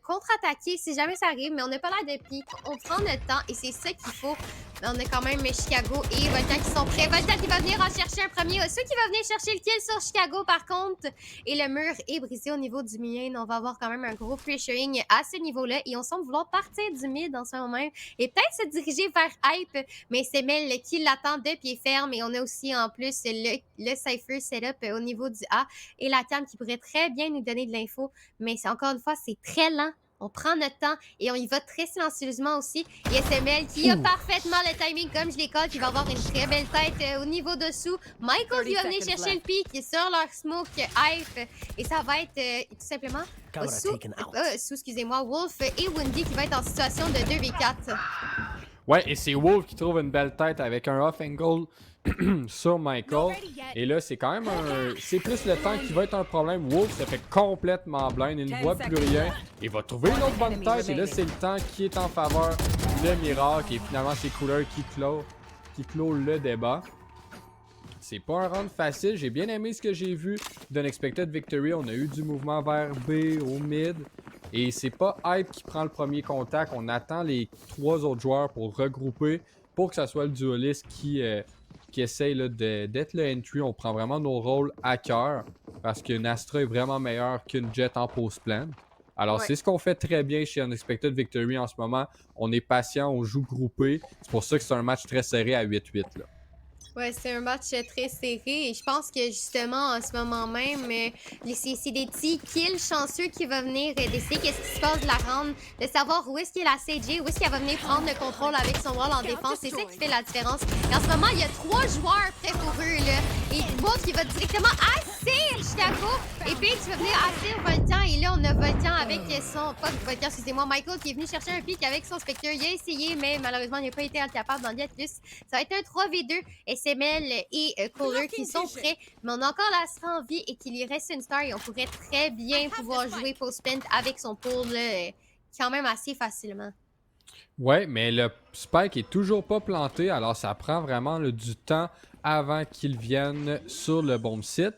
contre-attaquer si jamais ça arrive. Mais on n'a pas l'air de pique. On prend notre temps et c'est ça qu'il faut. On a quand même Chicago et Volcan qui sont prêts. Volcan qui va venir en chercher un premier. Osu qui va venir chercher le kill sur Chicago par contre. Et le mur est brisé au niveau du mid. On va avoir quand même un gros pressuring à ce niveau-là. Et on semble vouloir partir du mid en ce moment. Et peut-être se diriger vers Hype. Mais c'est Mel qui l'attend de pied ferme. Et on a aussi en plus le Cypher setup au niveau du A. Et la cam qui pourrait très bien nous donner de l'info. Mais encore une fois, c'est très lent. On prend notre temps et on y va très silencieusement aussi. Et SML qui a parfaitement le timing comme je l'école, qui va avoir une très belle tête au niveau dessous. Michael qui va venir chercher le pic sur leur smoke hype. Et ça va être tout simplement excusez-moi, Wolf et Woundy qui va être en situation de 2v4. Ouais, et c'est Wolf qui trouve une belle tête avec un off angle sur Michael. Et là, c'est quand même c'est plus le temps qui va être un problème. Wolf se fait complètement blind, il ne voit plus rien. Il va trouver une autre bonne tête. Et là, c'est le temps qui est en faveur de Miracle. Et finalement, c'est Cooler qui clôt le débat. C'est pas un round facile. J'ai bien aimé ce que j'ai vu d'Unexpected Victory. On a eu du mouvement vers B, au mid. Et c'est pas Hype qui prend le premier contact. On attend les 3 autres joueurs pour regrouper. Pour que ça soit le dueliste qui essaye d'être le entry. On prend vraiment nos rôles à cœur. Parce qu'une Astra est vraiment meilleure qu'une Jet en post-plan. Alors c'est ce qu'on fait très bien chez Unexpected Victory en ce moment. On est patient, on joue groupé. C'est pour ça que c'est un match très serré à 8-8 là. Ouais, c'est un match très serré et je pense que justement en ce moment même, c'est des petits kills chanceux qui vont venir décider qu'est-ce qui se passe de la round, de savoir où est-ce qu'il est la CJ, où est-ce qu'elle va venir prendre le contrôle avec son wall en défense. C'est ça qui fait la différence. Et en ce moment, il y a 3 joueurs prêts pour eux là. Et Wolf qui va directement assir Chicago et puis qui va venir assir Volcan. Et là, on a Volcan avec Michael qui est venu chercher un pic avec son Spectre. Il a essayé, mais malheureusement, il n'a pas été capable d'en dire plus. Ça va être un 3v2. SML et Cooler qui sont prêts, mais on a encore la Astra en vie et qu'il y reste une star et on pourrait très bien pouvoir jouer post-plant avec son pool quand même assez facilement. Ouais, mais le spike est toujours pas planté, alors ça prend vraiment du temps avant qu'ils viennent sur le bon site.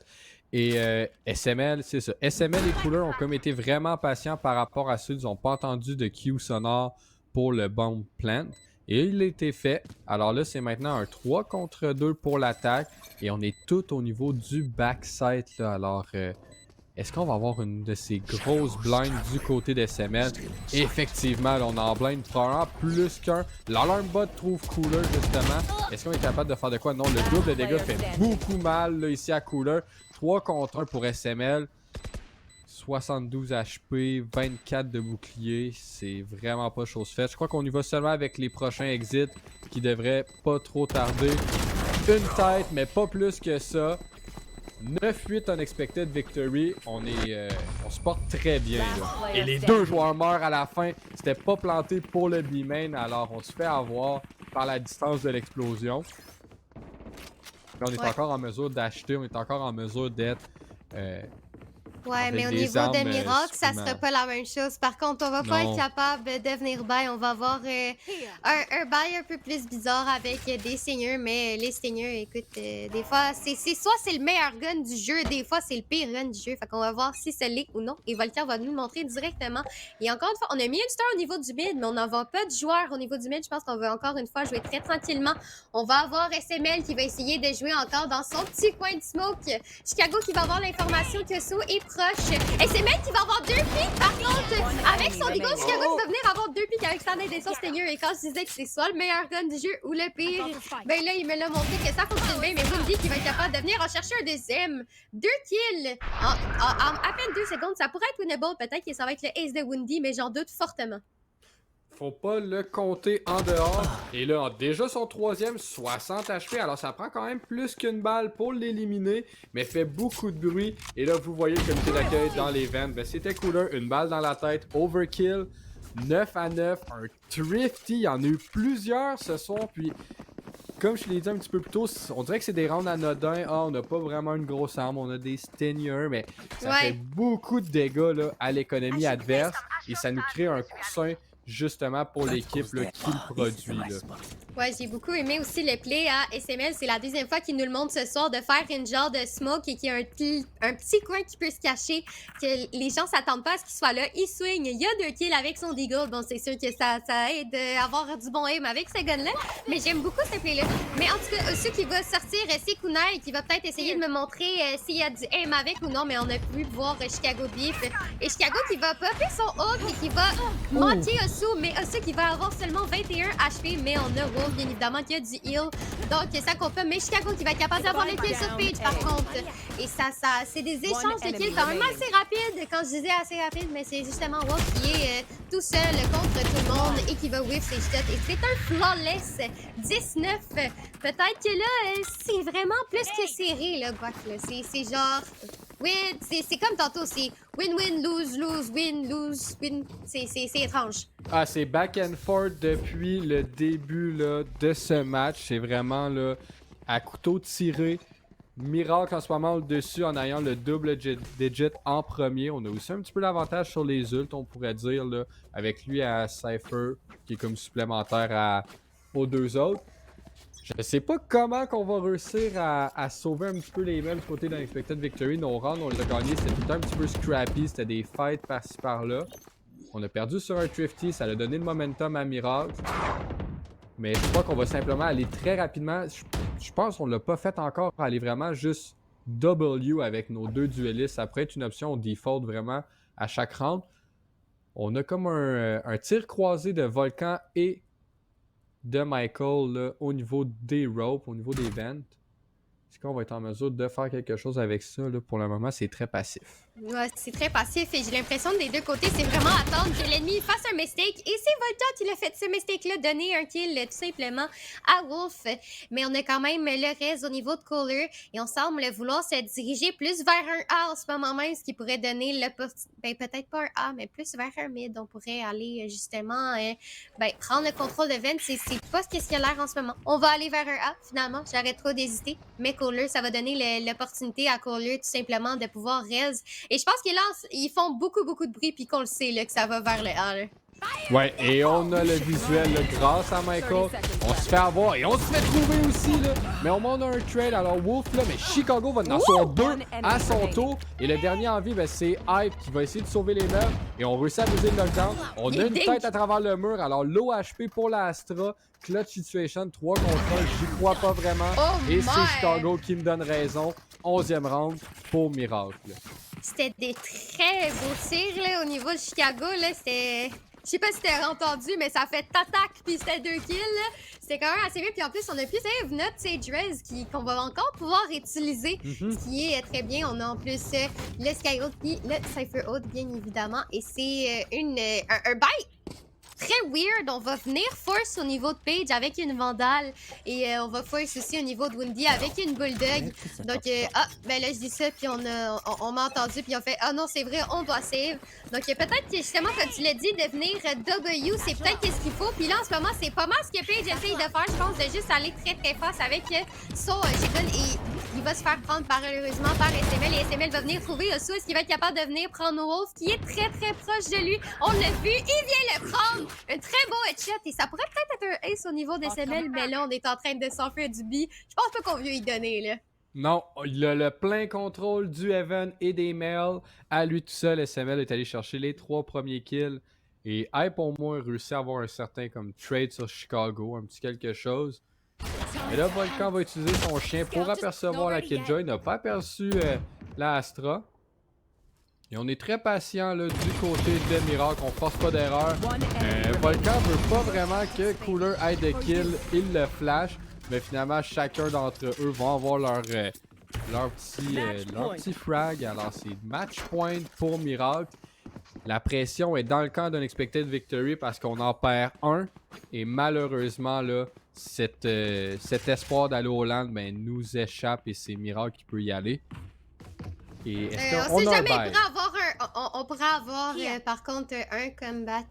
Et SML, c'est ça. SML et Cooler ont comme été vraiment patients par rapport à ceux qui n'ont pas entendu de Q sonore pour le bomb plant. Et il a été fait. Alors là, c'est maintenant un 3 contre 2 pour l'attaque. Et on est tout au niveau du backside. Là. Alors, est-ce qu'on va avoir une de ces grosses blinds du côté d'SML? Effectivement, là, on en blind probablement plus qu'un. L'alarm bot trouve Cooler, justement. Est-ce qu'on est capable de faire de quoi? Non, le double de dégâts fait beaucoup mal là, ici à Cooler. 3 contre 1 pour SML. 72 HP, 24 de bouclier, c'est vraiment pas chose faite. Je crois qu'on y va seulement avec les prochains exits qui devraient pas trop tarder. Une tête, mais pas plus que ça. 9-8 Unexpected Victory, on se porte très bien là. Et les 2 joueurs meurent à la fin, c'était pas planté pour le B-main, alors on se fait avoir par la distance de l'explosion. On est encore en mesure d'acheter, on est encore en mesure d'être Ouais, mais au des niveau armes de Miracle, ça sera supplémentaires. pas la même chose. Par contre, on va pas être Non. capable de venir bail. On va avoir un bail un peu plus bizarre avec des seigneurs, mais les seigneurs, écoute, des fois, soit c'est le meilleur gun du jeu, des fois c'est le pire gun du jeu. Fait qu'on va voir si c'est l'est ou non. Et Volker va nous le montrer directement. Et encore une fois, on a mis une star au niveau du mid, mais on n'en va pas de joueurs au niveau du mid. Je pense qu'on va encore une fois jouer très tranquillement. On va avoir SML qui va essayer de jouer encore dans son petit coin de smoke. Chicago qui va avoir l'information que So est proche. SML qui va avoir 2 pics par contre avec son Deagle. Chicago qui va venir avoir 2 pics avec Standard et son Stinger. Et quand je disais que c'est soit le meilleur gun du jeu ou le pire, ben là il me l'a montré que ça fonctionne bien. Mais Windy qui va être capable de venir en chercher un deuxième. 2 kills en à peine 2 secondes. Ça pourrait être winnable. Peut-être que ça va être le ace de Windy, mais j'en doute fortement. Faut pas le compter en dehors. Et là, déjà son troisième, 60 HP. Alors, ça prend quand même plus qu'une balle pour l'éliminer, mais fait beaucoup de bruit. Et là, vous voyez le comité d'accueil dans les veines. Ben, c'était cooler. Une balle dans la tête. Overkill. 9 à 9. Un Thrifty. Il y en a eu plusieurs ce soir. Puis, comme je l'ai dit un petit peu plus tôt, on dirait que c'est des rounds anodins. Ah, on n'a pas vraiment une grosse arme. On a des Stingers, mais ça fait beaucoup de dégâts là, à l'économie adverse. Et ça nous crée un coussin justement pour l'équipe qui le produit. Là. Ouais, j'ai beaucoup aimé aussi le play à SML. C'est la deuxième fois qu'il nous le montre ce soir de faire une genre de smoke et qu'il y a un petit coin qui peut se cacher, que les gens s'attendent pas à ce qu'il soit là. Il swing, il y a 2 kills avec son Deagle. Bon, c'est sûr que ça aide à avoir du bon aim avec ce gun-là, mais j'aime beaucoup ce play-là. Mais en tout cas, ceux qui va sortir, c'est Kunai qui va peut-être essayer de me montrer s'il y a du aim avec ou non, mais on a pu voir Chicago Beef. Et Chicago qui va popper son hook et qui va manquer Osu, mais Osu qui va avoir seulement 21 HP, mais on a Wolf bien évidemment qui a du heal, donc ça compte pas, mais Chicago qui va être capable d'avoir le kill sur Page par contre, et ça c'est des échanges de kills quand même assez rapides. Quand je disais assez rapide, mais c'est justement Wolf qui est tout seul contre tout le monde et qui va whiff ses shots, et c'est un flawless 19. Peut-être que là c'est vraiment plus que serré là, Buck, là. C'est genre win, c'est comme tantôt, c'est win-win, lose, win, lose, win. C'est étrange. Ah, c'est back and forth depuis le début là, de ce match. C'est vraiment là, à couteau tiré. Miracle en ce moment au-dessus en ayant le double digit en premier. On a aussi un petit peu l'avantage sur les ults, on pourrait dire, là, avec lui à Cypher, qui est comme supplémentaire aux deux autres. Je sais pas comment qu'on va réussir à sauver un petit peu les mêmes du côté d'Unexpected Victory. Nos rounds, on les a gagnés, c'était tout le temps un petit peu scrappy, c'était des fights par-ci par-là. On a perdu sur un Thrifty, ça a donné le momentum à Miracle. Mais je crois qu'on va simplement aller très rapidement. Je pense qu'on l'a pas fait encore, aller vraiment juste W avec nos deux duellistes. Ça pourrait être une option default vraiment à chaque round. On a comme un tir croisé de Volcan et de Michael là, au niveau des ropes, au niveau des ventes. Est-ce qu'on va être en mesure de faire quelque chose avec ça? Là? Pour le moment, c'est très passif. Ouais, c'est très passif et j'ai l'impression que des deux côtés, c'est vraiment attendre que l'ennemi fasse un mistake. Et c'est Volta qui l'a fait ce mistake-là, donner un kill tout simplement à Wolf. Mais on a quand même le reste au niveau de Kohler et on semble vouloir se diriger plus vers un A en ce moment même, ce qui pourrait donner peut-être pas un A, mais plus vers un mid. On pourrait aller justement prendre le contrôle de Vent. C'est pas ce qu'il y a l'air en ce moment. On va aller vers un A finalement, j'arrête trop d'hésiter. Mais Kohler, ça va donner l'opportunité à Kohler tout simplement de pouvoir res. Et je pense qu'ils ils font beaucoup de bruit puis qu'on le sait là, que ça va vers le A. Là. Ouais, et on a le visuel là, grâce à Michael. On se fait avoir et on se fait trouver aussi là. Mais au moins on a un trade. Alors Wolf là, mais Chicago va en son 2 à son tour. Et le dernier en vie, c'est Hype qui va essayer de sauver les meubles. Et on réussit à briser le lockdown. On a une tête à travers le mur. Alors low HP pour la Astra. Clutch situation 3 contre 1. J'y crois pas vraiment. Et c'est Chicago qui me donne raison. 11e round pour Miracle. C'était des très beaux tirs là, au niveau de Chicago. C'était... Je sais pas si t'as entendu, mais ça fait tatak puis c'était 2 kills. C'était quand même assez bien. Puis en plus, on a pu save notre Sage Res qu'on va encore pouvoir utiliser. Ce qui est très bien. On a en plus le Skyroad puis le Cypher Ode, bien évidemment. Et c'est un bail très weird. On va venir force au niveau de Page avec une Vandale et on va force aussi au niveau de Windy avec une Bulldog. Donc, là, je dis ça, puis on m'a entendu, puis on fait « Ah non, c'est vrai, on doit save. » Donc, peut-être que justement, comme tu l'as dit, de venir W, c'est peut-être ce qu'il faut. Puis là, en ce moment, c'est pas mal ce que Page essaye de faire. Je pense de juste aller très, très fast avec son Chicken. Et il va se faire prendre malheureusement par SML et SML va venir trouver Osu. Est-ce qu'il va être capable de venir prendre Wolf qui est très très proche de lui? On l'a vu, il vient le prendre! Un très beau headshot et ça pourrait peut-être être un ace au niveau d'SML, mais là on est en train de s'enfuir du B. Je pense pas qu'on veut y donner là. Non, il a le plein contrôle du Heaven et des Males. À lui tout seul, SML est allé chercher les 3 premiers kills. Et Hype au moins réussi à avoir un certain comme trade sur Chicago, un petit quelque chose. Et là, Volcan va utiliser son chien pour apercevoir la Killjoy. Il n'a pas aperçu la Astra. Et on est très patient là, du côté de Miracle, on force pas d'erreur. Volcan veut pas vraiment que Cooler aille de kill, il le flash. Mais finalement, chacun d'entre eux vont avoir leur petit frag. Alors, c'est match point pour Miracle. La pression est dans le camp d'Unexpected Victory parce qu'on en perd un. Et malheureusement, là, cet espoir d'aller au land nous échappe et c'est Miracle qui peut y aller. Et est-ce on qu'on sait a jamais, un bail? on pourrait avoir par contre un comeback,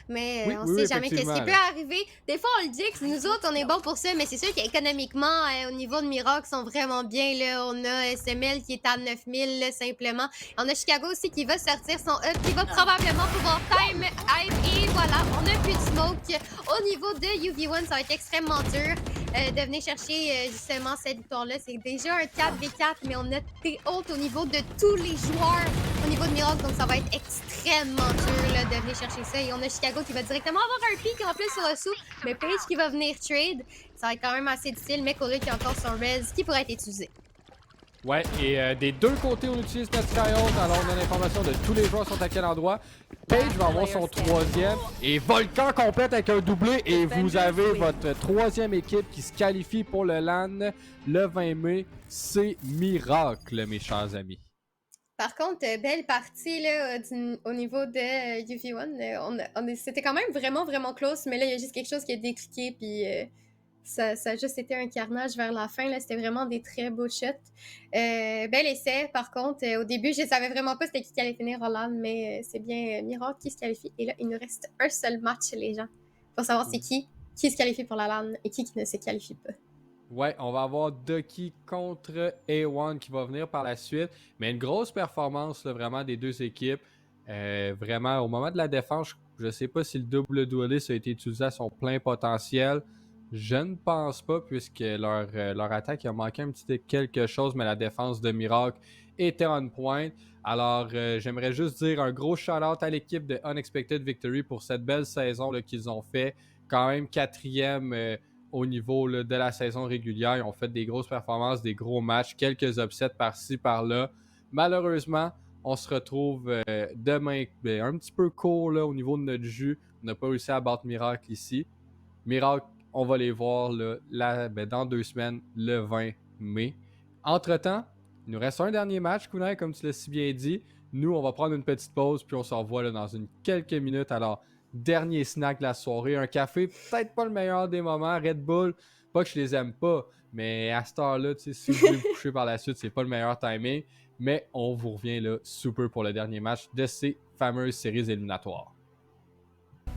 mais Oui, on oui, sait jamais qu'est-ce qui effectivement, peut là. arriver. Des fois, on le dit que nous autres, on est bons pour ça, mais c'est sûr qu'économiquement, au niveau de Miracle, ils sont vraiment bien. Là. On a SML qui est à 9000 là, simplement. On a Chicago aussi qui va sortir son up, qui va probablement pouvoir time hype. Et voilà, on a plus de smoke. Au niveau de UV1, ça va être extrêmement dur de venir chercher justement cette victoire-là. C'est déjà un 4v4, mais on a des hautes au niveau de tous les joueurs au niveau de Miracle, donc ça va être extrêmement dur là, de venir chercher ça. Et on a Chicago qui va directement avoir un pick en plus sur Osu, mais Paige qui va venir trade. Ça va être quand même assez difficile, mais Cole qui a encore son res qui pourrait être utilisé. Ouais, et des deux côtés, on utilise notre Skyhold. Alors, on a l'information de tous les joueurs sont à quel endroit. Page va avoir son troisième. Et Volcan complète avec un doublé. Et vous avez votre troisième équipe qui se qualifie pour le LAN le 20 mai. C'est Miracle, mes chers amis. Par contre, belle partie là, au niveau de UV1. C'était quand même vraiment, vraiment close, mais là, il y a juste quelque chose qui a décliqué, puis ça a juste été un carnage vers la fin. C'était vraiment des très beaux shots. Bel essai, par contre. Au début, je ne savais vraiment pas c'était qui allait finir Hollande, mais c'est bien Miracle qui se qualifie. Et là, il nous reste un seul match, les gens, pour savoir c'est qui se qualifie pour la LAN et qui ne se qualifie pas. Ouais, on va avoir Ducky contre A1 qui va venir par la suite. Mais une grosse performance là, vraiment des deux équipes. Vraiment, au moment de la défense, je ne sais pas si le double duelist a été utilisé à son plein potentiel. Je ne pense pas, puisque leur attaque a manqué un petit quelque chose, mais la défense de Miracle était on point. Alors, j'aimerais juste dire un gros shout-out à l'équipe de Unexpected Victory pour cette belle saison là, qu'ils ont fait. Quand même 4e au niveau là, de la saison régulière. Ils ont fait des grosses performances, des gros matchs, quelques upsets par-ci, par-là. Malheureusement, on se retrouve demain un petit peu court là, au niveau de notre jus. On n'a pas réussi à battre Miracle ici. Miracle, on va les voir là, dans 2 semaines, le 20 mai. Entre-temps, il nous reste un dernier match, Kunai, comme tu l'as si bien dit. Nous, on va prendre une petite pause, puis on se revoit là, dans quelques minutes. Alors, dernier snack de la soirée. Un café, peut-être pas le meilleur des moments. Red Bull, pas que je les aime pas, mais à cette heure-là, si vous voulez vous coucher par la suite, c'est pas le meilleur timing. Mais on vous revient là super pour le dernier match de ces fameuses séries éliminatoires.